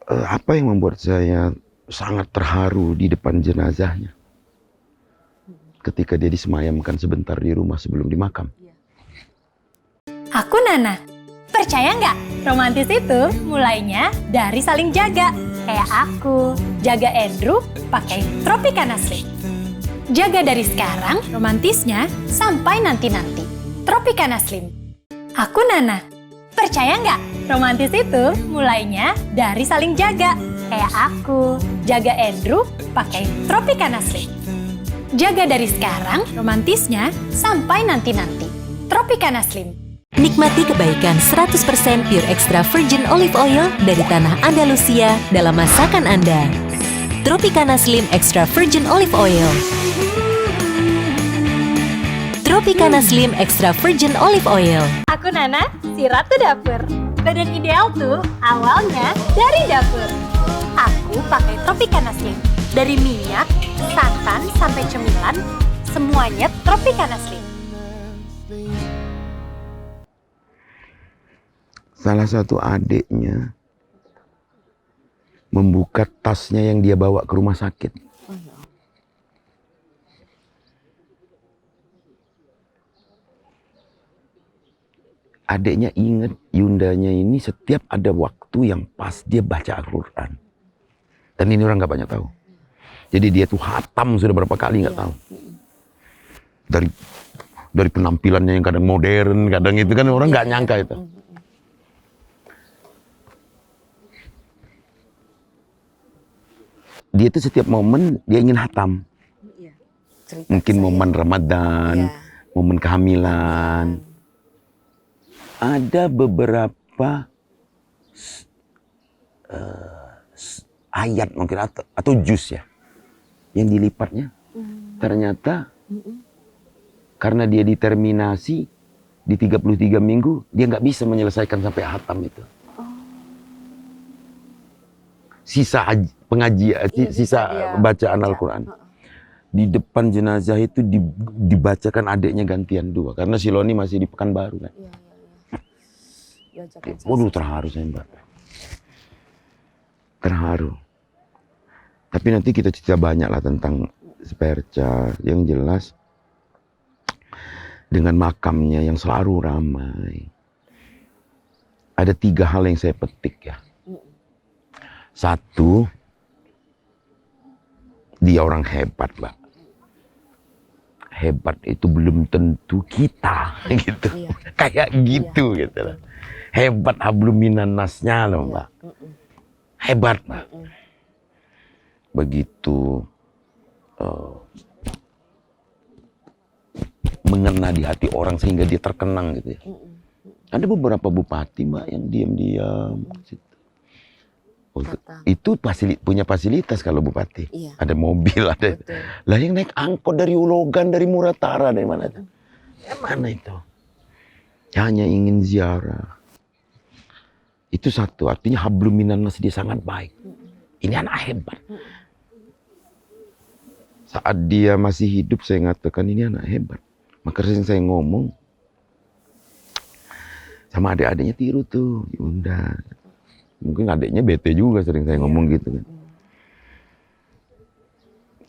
Apa yang membuat saya sangat terharu di depan jenazahnya? Ketika dia disemayamkan sebentar di rumah sebelum dimakam. Aku Nana. Percaya nggak? Romantis itu mulainya dari saling jaga. Kayak aku, jaga Andrew pakai Tropicana Slim. Jaga dari sekarang, romantisnya sampai nanti-nanti. Tropicana Slim. Aku Nana. Percaya nggak? Romantis itu mulainya dari saling jaga. Kayak aku, jaga Andrew pakai Tropicana Slim. Jaga dari sekarang, romantisnya sampai nanti-nanti. Tropicana Slim. Nikmati kebaikan 100% pure extra virgin olive oil dari tanah Andalusia dalam masakan Anda. Tropicana Slim Extra Virgin Olive Oil. Tropicana Slim Extra Virgin Olive Oil. Aku Nana, si Ratu Dapur. Badan ideal tuh awalnya dari dapur. Aku pakai Tropicana Slim. Dari minyak, santan, sampai cemilan, semuanya Tropicana Slim. Salah satu adiknya membuka tasnya yang dia bawa ke rumah sakit. Adiknya ingat Yundanya ini setiap ada waktu yang pas dia baca Al-Quran. Dan ini orang nggak banyak tahu. Jadi dia tuh hatam sudah berapa kali nggak tahu. Dari penampilannya yang kadang modern, kadang itu kan orang nggak nyangka itu. Dia tuh setiap momen dia ingin hatam. Mungkin momen Ramadan, momen kehamilan. Ada beberapa ayat mungkin atau juz ya yang dilipatnya. Ternyata karena dia diterminasi di 33 minggu, dia nggak bisa menyelesaikan sampai hatam itu. Sisa pengajian, sisa bacaan Al-Quran. Di depan jenazah itu dibacakan adiknya gantian dua. Karena si Loni masih di Pekanbaru kan. Waduh, terharu saya Mbak. Terharu. Tapi nanti kita cerita banyak lah tentang Sperca. Yang jelas dengan makamnya yang selalu ramai. Ada 3 hal yang saya petik ya. Satu, dia orang hebat, Mbak. Hebat itu belum tentu kita, gitu. Kayak gitu, gitu loh. Hebat hablum minan nasnya loh, Mbak. Hebat, Mbak. Begitu mengena di hati orang sehingga dia terkenang gitu ya. Ada beberapa bupati, Mbak, yang diam-diam. Itu punya fasilitas kalau bupati. Iya. Ada mobil, ada. Betul. Lah yang naik angkot dari Ulogan, dari Muratara, dari mana itu? Mana itu? Hanya ingin ziarah. Itu satu, artinya hablum minan nas dia sangat baik. Ini anak hebat. Saat dia masih hidup saya ngatakan ini anak hebat. Maka sering saya ngomong sama adik-adiknya tiru tuh, Yunda. Mungkin adiknya bete juga sering saya ngomong gitu kan.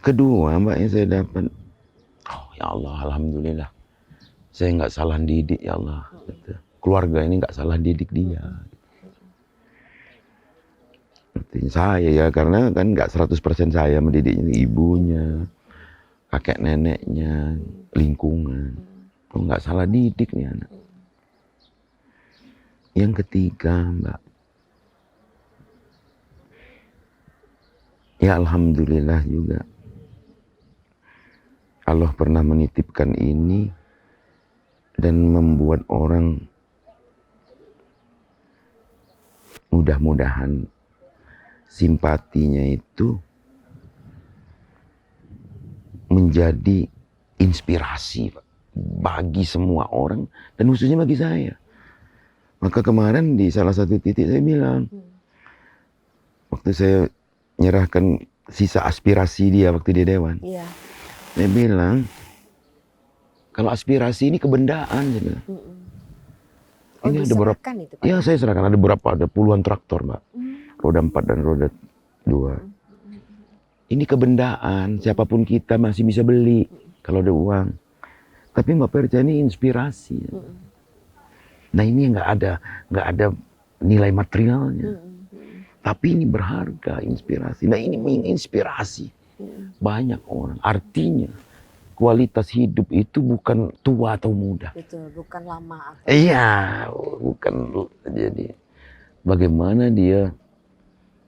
Kedua, Mbak, yang saya dapat, oh ya Allah, alhamdulillah. Saya nggak salah didik ya Allah. Gitu. keluarga ini nggak salah didik dia. Artinya saya ya, karena kan nggak 100% saya mendidiknya, ibunya, kakek neneknya, lingkungan. Oh, nggak salah didik nih anak. Yang ketiga, Mbak, ya alhamdulillah juga Allah pernah menitipkan ini dan membuat orang mudah-mudahan simpatinya itu menjadi inspirasi Pak, bagi semua orang dan khususnya bagi saya. Maka kemarin di salah satu titik saya bilang, waktu saya menyerahkan sisa aspirasi dia waktu di Dewan, saya bilang, kalau aspirasi ini kebendaan, saya bilang. Ini ada berapa? Itu, Pak? Ya saya serahkan, ada berapa? Ada puluhan traktor, Mbak. Roda 4 dan roda 2. Ini kebendaan, siapapun kita masih bisa beli kalau ada uang. Tapi Mbak Perca ini inspirasi. Nah ini nggak ada nilai materialnya. Tapi ini berharga, inspirasi. Nah ini menginspirasi banyak orang. Artinya kualitas hidup itu bukan tua atau muda. Betul, bukan lama. Iya, bukan. Jadi bagaimana dia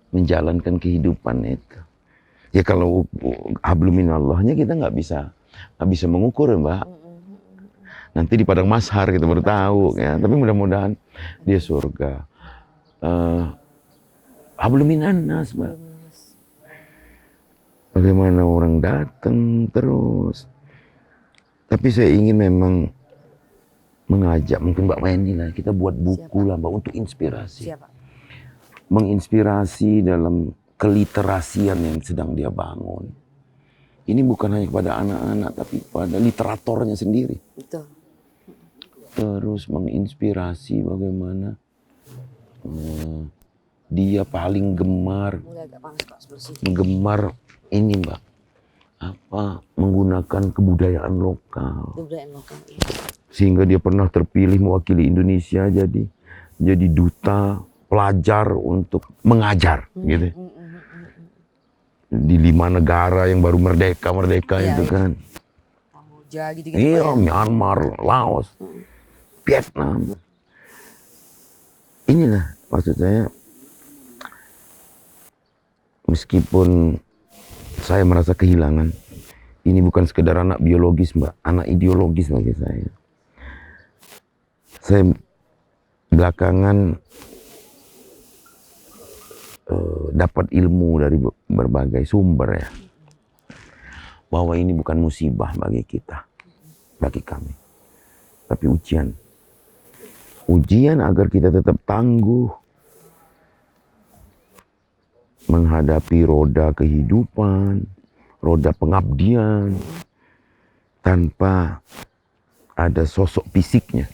menjalankan kehidupan itu. Ya kalau hablum minallahnya kita nggak bisa mengukur, Mbak. Nanti di padang mahsyar kita baru tahu ya. Tapi mudah-mudahan dia surga. Hablum minannas, Mbak. Bagaimana orang datang terus. Tapi saya ingin memang mengajak mungkin Mbak Weni lah, kita buat buku lah Mbak untuk inspirasi. Siapa? Menginspirasi dalam keliterasian yang sedang dia bangun. Ini bukan hanya kepada anak-anak tapi pada literatornya sendiri. Betul. Terus menginspirasi bagaimana dia paling gemar ini Mbak, menggunakan kebudayaan lokal. Sehingga dia pernah terpilih mewakili Indonesia jadi duta pelajar untuk mengajar gitu. Di 5 negara yang baru merdeka itu kan. Kamboja gitu-gitu. Iya, Myanmar, Laos, Vietnam. Inilah maksud saya, meskipun saya merasa kehilangan, ini bukan sekedar anak biologis Mbak, anak ideologis bagi saya. Saya belakangan dapat ilmu dari berbagai sumber ya, bahwa ini bukan musibah bagi kita, bagi kami, tapi ujian. Ujian agar kita tetap tangguh menghadapi roda kehidupan, roda pengabdian, tanpa ada sosok fisiknya.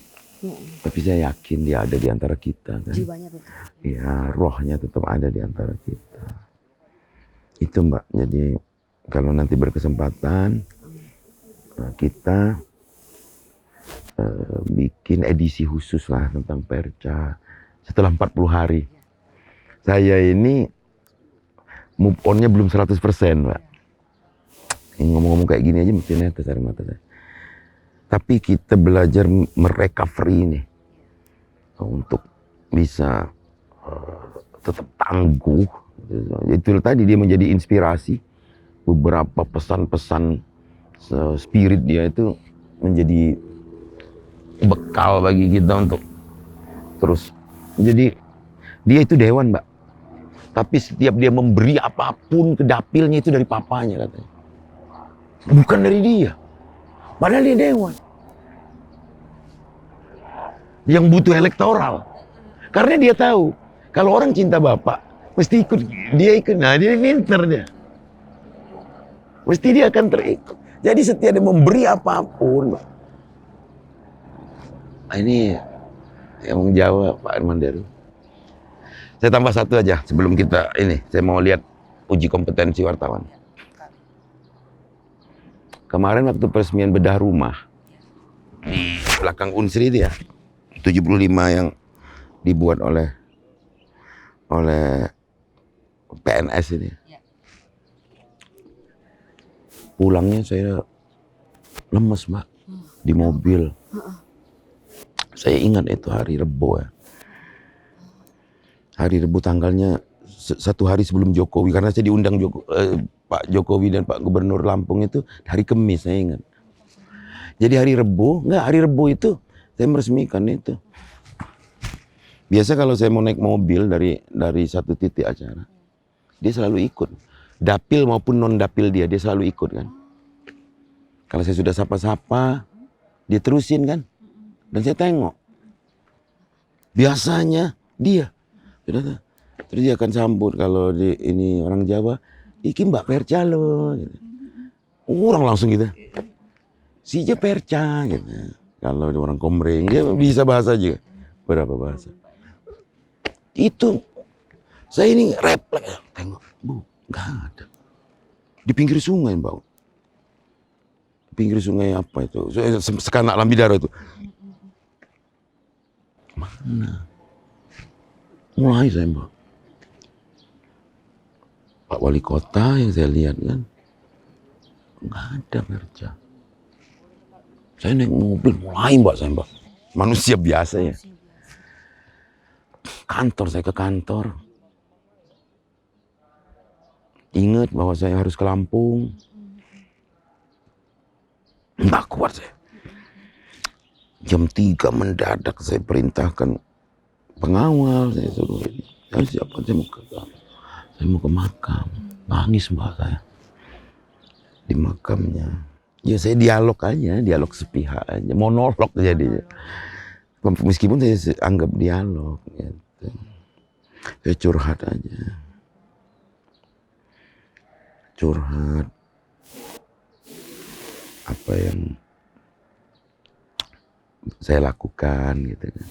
Tapi saya yakin dia ada di antara kita kan. Jiwanya betul. Ya, rohnya tetap ada di antara kita. Itu Mbak, jadi kalau nanti berkesempatan kita bikin edisi khusus lah tentang Perca setelah 40 hari. Saya ini move on-nya belum 100% Mbak. Ngomong-ngomong kayak gini aja mesti netes air mata saya. Tapi kita belajar merecovery ini untuk bisa tetap tangguh. Itu tadi dia menjadi inspirasi. Beberapa pesan-pesan spirit dia itu menjadi bekal bagi kita untuk terus. Jadi dia itu dewan Mbak. Tapi setiap dia memberi apapun ke dapilnya itu dari papanya katanya. Bukan dari dia. Padahal dia dewan. Yang butuh elektoral. Karena dia tahu, kalau orang cinta Bapak, mesti ikut, dia ikut. Nah, dia pinter dia. Mesti dia akan terikut. Jadi setiap dia memberi apapun. Nah, ini yang menjawab Pak Armanderu. Saya tambah satu aja sebelum kita ini. Saya mau lihat uji kompetensi wartawan. Kemarin waktu peresmian bedah rumah di belakang Unsri itu ya, 75 yang dibuat oleh PNS ini. Pulangnya saya lemes, Mbak, di mobil. Saya ingat itu hari Rebo ya. Hari Rebo tanggalnya satu hari sebelum Jokowi, karena saya diundang Pak Jokowi dan Pak Gubernur Lampung itu hari Kamis, saya ingat. Jadi hari Rebo itu saya meresmikan itu. Biasa kalau saya mau naik mobil dari satu titik acara, dia selalu ikut. Dapil maupun non dapil dia selalu ikut kan. Kalau saya sudah sapa-sapa, dia terusin kan. Dan saya tengok. Biasanya dia. Terus dia akan sambut kalau ini orang Jawa, iki Mbak Perca loh. Gitu. Orang langsung gitu. Sija Perca gitu. Kalau orang Komering, dia bisa bahasa juga. Berapa bahasa. Itu saya ini refleks, tengok, Bu, nggak ada. Di pinggir sungai, Mbak. Pinggir sungai apa itu? Sekanak Lambidara itu. Mana? Mulai saya, Mbak. Pak Wali Kota yang saya lihat kan, nggak ada Perca. Saya naik mobil, mulai Mbak saya, Mbak. Manusia biasa ya. Saya ke kantor. Ingat bahwa saya harus ke Lampung. Nggak kuat saya. Jam 3 mendadak saya perintahkan pengawal. Saya suruh, siapa saya mau ke makam. Nangis Mbak saya. Di makamnya. Ya saya dialog aja, dialog sepihak aja. Monolog jadinya. Meskipun saya anggap dialog. Gitu. Saya curhat aja. Curhat. Apa yang saya lakukan gitu kan.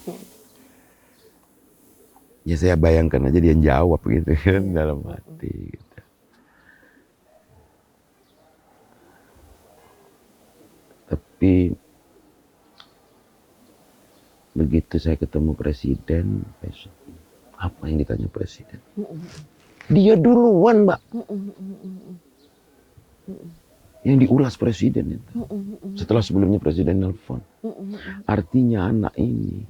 Ya saya bayangkan aja dia jawab gitu kan dalam hati gitu. Tapi begitu saya ketemu presiden, apa yang ditanya presiden? Dia duluan, Mbak. Yang diulas presiden itu. Setelah sebelumnya presiden nelfon. Artinya anak ini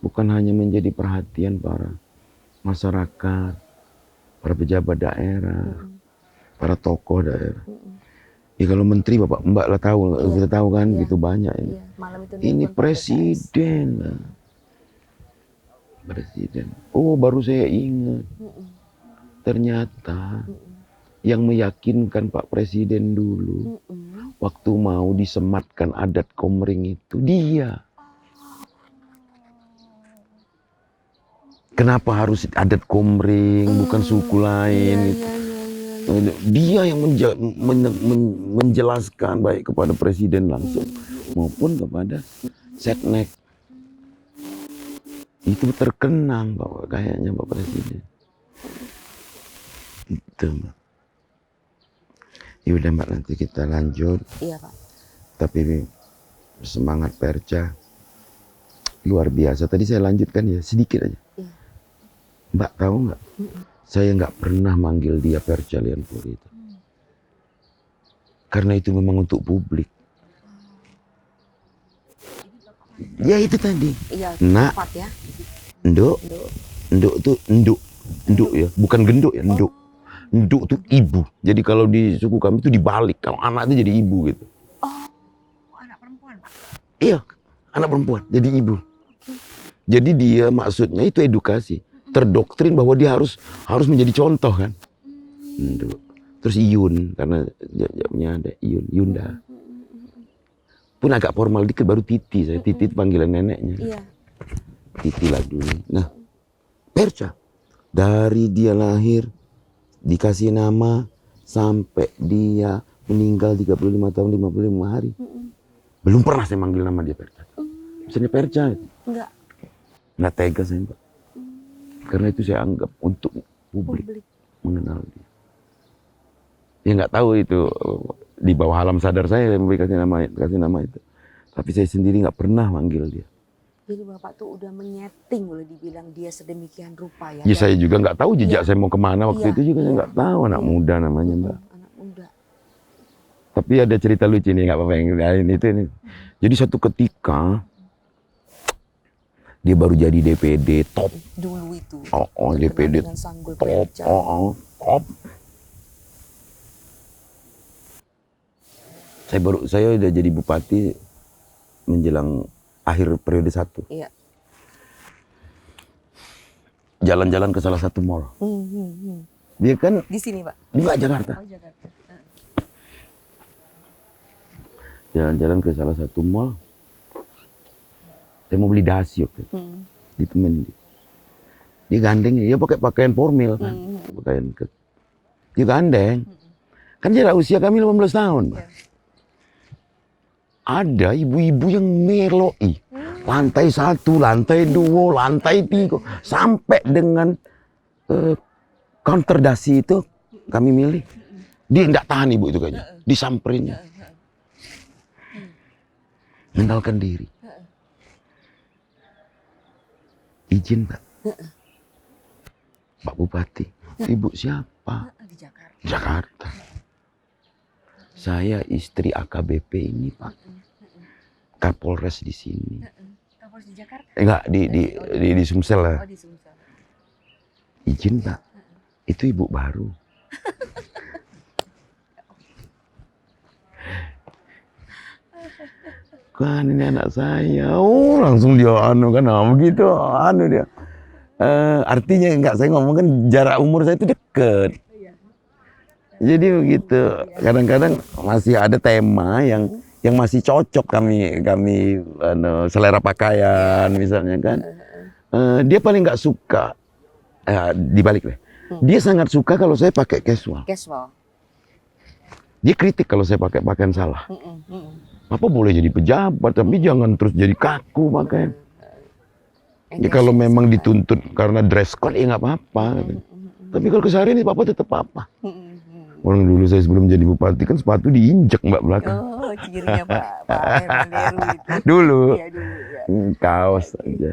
bukan hanya menjadi perhatian para masyarakat, para pejabat daerah, para tokoh daerah. Ya kalau menteri Mbak lah tahu, kita tahu kan gitu banyak ini. Ini presiden. Presiden. Oh, baru saya ingat. Ternyata yang meyakinkan Pak Presiden dulu waktu mau disematkan adat Komering itu dia. Kenapa harus adat Komering bukan suku lain gitu. Dia yang menjelaskan baik kepada presiden langsung maupun kepada Setnek. Itu terkenang bahwa kayaknya Pak Presiden. Itu Mbak. Ya udah Mbak, nanti kita lanjut. Iya Pak. Tapi semangat Perca luar biasa. Tadi saya lanjutkan ya sedikit aja. Iya. Mbak tahu nggak? Saya nggak pernah manggil dia Perca Lianpuri itu. Karena itu memang untuk publik. Ya itu tadi. Iya, nak, ya. Nduk tuh nduk ya, bukan genduk ya, nduk. Nduk tuh ibu. Jadi kalau di suku kami itu dibalik, kalau anak itu jadi ibu gitu. Oh, anak perempuan Pak? Iya, anak perempuan jadi ibu. Jadi dia maksudnya itu edukasi, terdoktrin bahwa dia harus menjadi contoh kan. Nduk. Terus Iyun, karena jawabnya ada Yunda. Pun agak formal dikit baru Titi. Saya Titi itu panggilan neneknya. Iya. Titi lah dulu. Nah, Perca dari dia lahir dikasih nama sampai dia meninggal 35 tahun 55 hari. Belum pernah saya manggil nama dia Perca. Misalnya Perca itu. Enggak. Nggak tega saya, Mbak. Karena itu saya anggap untuk publik. Mengenal dia. Ya nggak tahu itu di bawah alam sadar saya kasih nama itu. Tapi saya sendiri nggak pernah manggil dia. Jadi Bapak tuh udah menyeting, boleh dibilang dia sedemikian rupa ya. Ya saya juga nggak tahu jejak Iya. saya mau kemana waktu Iya, itu juga saya iya. nggak tahu, anak Iya. muda namanya Mbak. Anak muda. Tapi ada cerita lucu nih, nggak apa-apa yang lain itu nih. Jadi suatu ketika dia baru jadi DPD top. Dulu itu. DPD Dengan Sanggul top. Plecah. Top. Saya udah jadi bupati menjelang akhir periode 1. Iya. Jalan-jalan ke salah satu mall. Dia kan Di sini Pak. di Jakarta. Oh Jakarta. Jalan-jalan ke salah satu mall. Saya mau beli dasi waktu itu. Di temen dia gandeng, dia pakai pakaian formal kan. Pakaian dia gandeng. Kan jarak usia kami 15 tahun. Pak. Ada ibu-ibu yang meloi. Lantai 1, lantai 2, lantai 3. Sampai dengan counter dasi itu kami milih. Dia tidak tahan ibu itu kayaknya. Disamperinnya. Mengenalkan diri. Izin Pak. Pak Bupati. Ibu siapa? Di Jakarta. Jakarta. Saya istri AKBP ini Pak. Kapolres di sini. Kapolres di Jakarta. Enggak, di Sumsel lah. Oh di Sumsel. Izin Pak. Itu ibu baru. Kan ini anak saya. Oh langsung dia kan begitu dia. Artinya enggak, saya ngomong kan jarak umur saya itu deket. Jadi begitu. Kadang-kadang masih ada tema yang masih cocok kami selera pakaian misalnya kan. Dia paling nggak suka dibalik deh. Dia sangat suka kalau saya pakai casual. Casual. Dia kritik kalau saya pakai pakaian salah. Apa boleh jadi pejabat tapi jangan terus jadi kaku pakaian. Ya kalau memang dituntut karena dress code ya nggak apa-apa. Tapi kalau keseharian ini papa tetap papa. Orang dulu saya sebelum jadi bupati kan sepatu diinjek Mbak belakang. Oh, cirinya Pak Herman Deru itu. Dulu. Iya dulu ya. Kaos aja.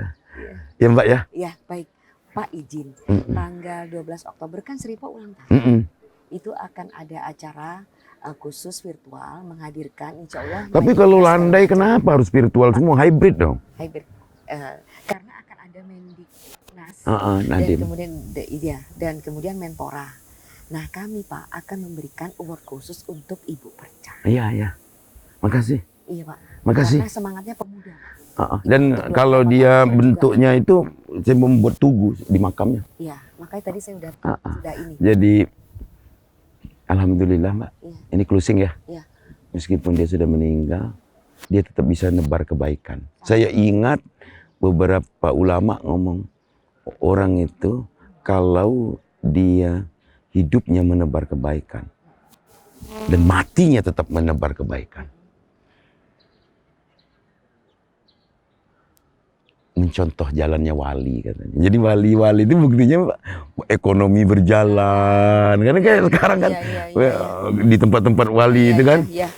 Ya Mbak ya. Iya, baik. Pak izin, tanggal 12 Oktober kan Seripa ulang tahun. Itu akan ada acara khusus virtual menghadirkan insya Allah. Tapi kalau landai kenapa harus virtual semua? Hybrid dong. Hybrid. Karena akan ada Mendiknas Nadiem. dan kemudian Menpora. Nah kami Pak akan memberikan award khusus untuk Ibu Perca. Iya. Makasih. Iya Pak. Makasih. Karena semangatnya pemuda. Dan kalau dia bentuknya itu saya membuat tugu di makamnya. Iya, makanya tadi saya sudah ini. Jadi alhamdulillah Mbak. Iya. Ini closing ya. Iya. Meskipun dia sudah meninggal, dia tetap bisa nebar kebaikan. Saya ingat beberapa ulama ngomong orang itu kalau dia hidupnya menebar kebaikan dan matinya tetap menebar kebaikan. Mencontoh jalannya wali katanya. Jadi wali itu buktinya ekonomi berjalan. Karena kayak sekarang kan di tempat-tempat wali itu kan. Iya.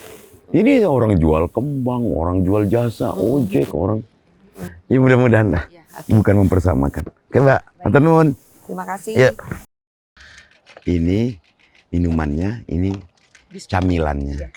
Ini orang jual kembang, orang jual jasa, ojek, orang. Ya mudah-mudahan lah. Bukan mempersamakan. Oke Mbak, matur nuwun. Terima kasih. Ya. Ini minumannya, ini camilannya.